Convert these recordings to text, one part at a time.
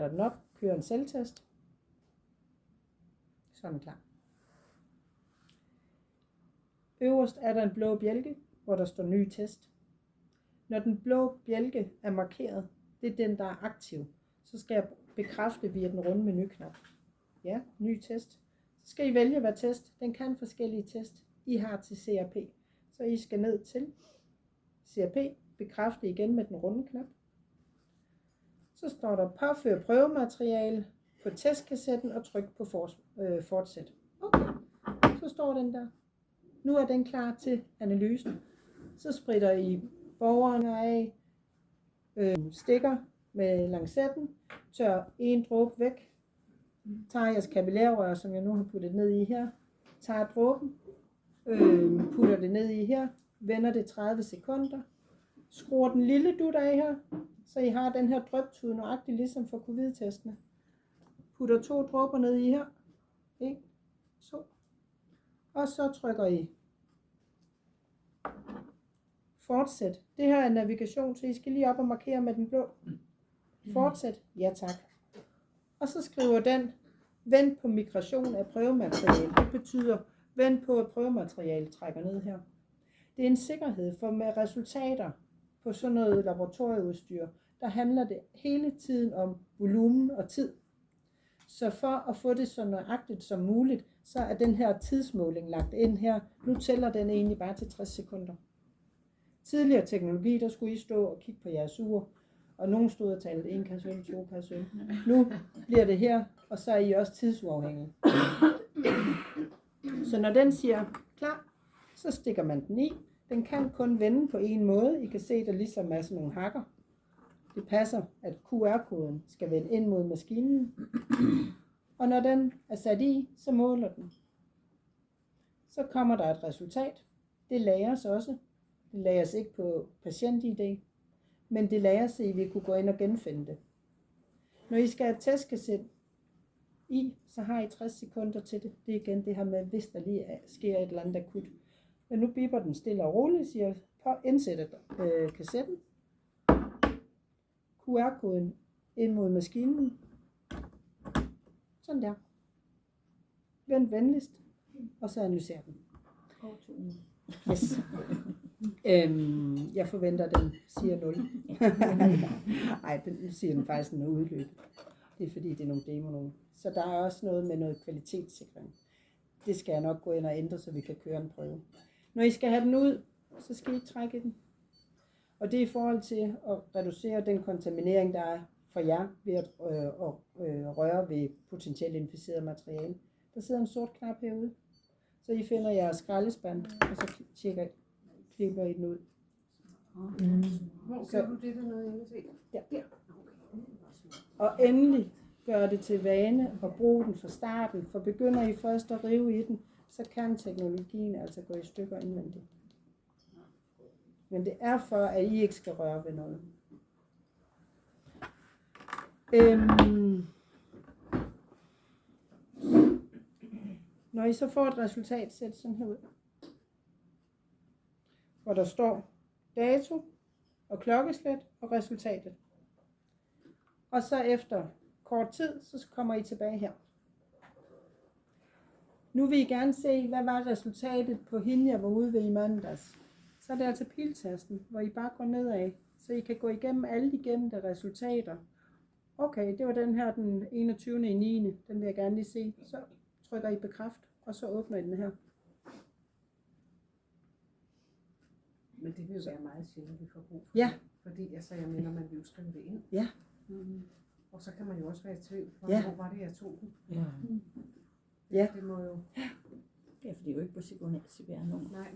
starter den op, kører en selvtest. Så er den klar. Øverst er der en blå bjælke, hvor der står ny test. Når den blå bjælke er markeret, det er den, der er aktiv, så skal jeg bekræfte via den runde menuknap. Ja, ny test. Så skal I vælge, hvad test. Den kan forskellige test. I har til CRP. Så I skal ned til CRP, bekræfte igen med den runde knap. Så står der påfør prøvemateriale på testkassetten og tryk på fortsæt. Okay, så står den der. Nu er den klar til analysen. Så spritter I borgeren af, stikker med lancetten, tør en dråbe væk, tager jeres kapillærrør, som jeg nu har puttet ned i her, tager dråben, putter det ned i her, vender det 30 sekunder, skruer den lille dut af her, så I har den her dryptude nøjagtigt ligesom for covid-testene. Putter 2 dråber ned i her, 1, 2, og så trykker I fortsæt. Det her er navigation, så I skal lige op og markere med den blå. Fortsæt. Ja tak. Og så skriver den, vend på migration af prøvemateriale. Det betyder, vend på at prøvemateriale trækker ned her. Det er en sikkerhed, for med resultater på sådan noget laboratorieudstyr, der handler det hele tiden om volumen og tid. Så for at få det så nøjagtigt som muligt, så er den her tidsmåling lagt ind her. Nu tæller den egentlig bare til 60 sekunder. Tidligere teknologi, der skulle I stå og kigge på jeres ur, og nogen stod og talte 1 kasse øl, 2 kasse øl. Nu bliver det her, og så er I også tidsuafhængige. Så når den siger klar, så stikker man den i. Den kan kun vende på en måde. I kan se, der ligesom er sådan nogle hakker. Det passer, at QR-koden skal vende ind mod maskinen. Og når den er sat i, så måler den. Så kommer der et resultat. Det lagres også. Det lagres ikke på patient-ID, men det lagres, så I vil kunne gå ind og genfinde det. Når I skal have testkassetten i, så har I 60 sekunder til det. Det er igen det her med, hvis der lige sker et eller andet akut. Men nu biber den stille og roligt, siger indsætte kassetten. QR-koden ind mod maskinen. Sådan der. Vent venligst, og så analyser den. Yes. Jeg forventer, at den siger 0. Nej, den siger den faktisk en udløb. Det er fordi, det er nogle demoer. Så der er også noget med noget kvalitetssikring. Det skal jeg nok gå ind og ændre, så vi kan køre en prøve. Når I skal have den ud, så skal I trække den. Og det er i forhold til at reducere den kontaminering, der er for jer ved at røre ved potentielt inficeret materiale. Der sidder en sort knap herude. Så I finder jeres skraldespand, og så klipper I den ud. Hvor gør du det dernede, jeg vil se? Ja. Og endelig gør det til vane at bruge den fra starten, for begynder I først at rive i den, så kan teknologien altså gå i stykker indvendigt. Men det er for, at I ikke skal røre ved noget. Når I så får et resultat, sæt sådan her ud. Hvor der står dato og klokkeslæt og resultatet. Og så efter kort tid, så kommer I tilbage her. Nu vil I gerne se, hvad var resultatet på hende, jeg var ude ved i mandags. Så er det altså piltasten, hvor I bare går nedad, så I kan gå igennem alle de gemte resultater. Okay, det var den her den 21.9. Den vil jeg gerne lige se. Så trykker I bekræft, og så åbner I den her. Men det vil jo være meget sjældent, vi får brug for. Ja. Fordi jeg mener, man vil jo skrive det ind. Ja. Og så kan man jo også være i tvivl, hvor var det, jeg tog den. Ja. Det må jo... Ja, for det er jo ikke på CPR-nummer. Nej,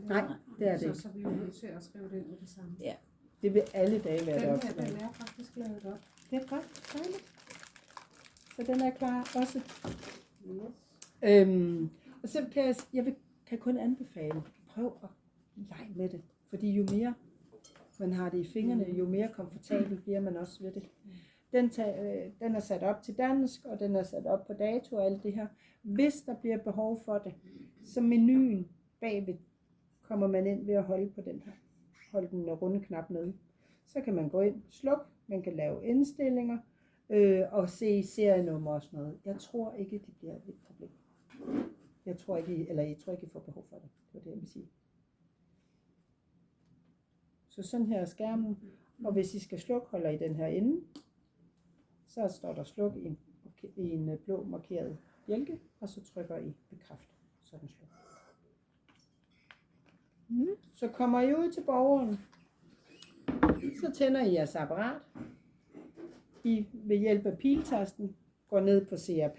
det er det ikke. Så vi er jo nødt til at skrive det ind med det samme. Ja. Det vil alle dage være Den op. her, den er faktisk lavet op. Det er godt. Dejligt. Så den er klar også. Yes. Og så kan kun anbefale, prøv at lege med det. Fordi jo mere man har det i fingrene, jo mere komfortabel bliver man også ved det. Den er sat op til dansk, og den er sat op på dato og alt det her. Hvis der bliver behov for det, så menuen bagved kommer man ind ved at holde på den her. Hold den runde knap nede. Så kan man gå ind, sluk, man kan lave indstillinger, Og se serienummer og sådan noget. Jeg tror ikke, det bliver et problem. Jeg tror ikke, I får behov for det. Det var det, jeg vil sige. Så sådan her er skærmen. Og hvis I skal slukke, holder I den her inde. Så står der sluk i en blå markeret bjælke. Og så trykker I bekræft. Så er den sluk. Så kommer I ud til borgeren. Så tænder I jeres apparat. I ved hjælp af piltasten går ned på CRP.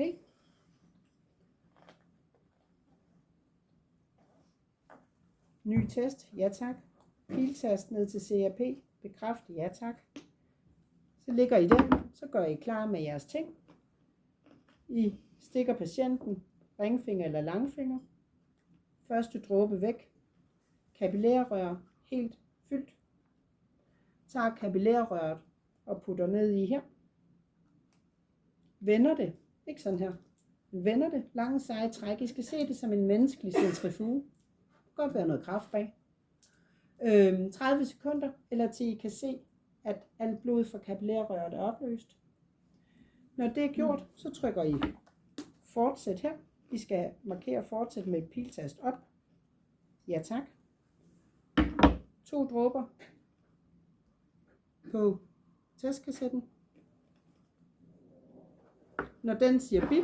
Ny test, ja tak. Piltast ned til CRP, bekræft, ja tak. Så ligger I den, så gør I klar med jeres ting. I stikker patienten, ringfinger eller langfinger. Første dråbe væk. Kapillærrør helt fyldt. Tager kapillærrøret og putter ned i her. Vender det, ikke sådan her. Vender det, lange seje træk. I skal se det som en menneskelig centrifuge. Det kan godt være noget kraft bag. 30 sekunder, eller til I kan se, at alt blod fra kapillærrøret er opløst. Når det er gjort, så trykker I fortsæt her. I skal markere fortsæt med et piltast op. Ja tak. 2 dråber på testkassetten. Når den siger bip,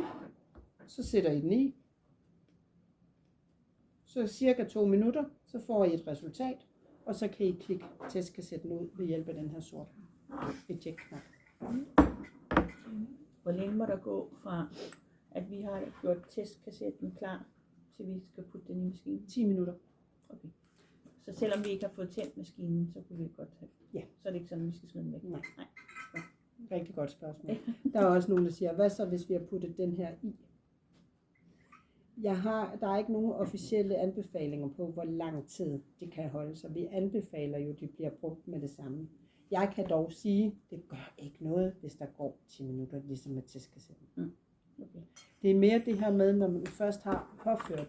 så sætter I den i. Så cirka 2 minutter, så får I et resultat, og så kan I klikke testkassetten ud ved hjælp af den her sorte eject-knap. Hvor længe må der gå fra, at vi har gjort testkassetten klar, til vi skal putte den i maskinen? 10 minutter. Okay. Så selvom vi ikke har fået tændt maskinen, så kunne vi godt have. Ja. Så er det ikke sådan, at vi skal smide den væk. Nej. Nej. Rigtig godt spørgsmål. Der er også nogen, der siger, hvad så hvis vi har puttet den her i? Der er ikke nogen officielle anbefalinger på, hvor lang tid det kan holde, så vi anbefaler jo, at det bliver brugt med det samme. Jeg kan dog sige, det gør ikke noget, hvis der går 10 minutter, ligesom med testkassetten. Okay. Det er mere det her med, når man først har påført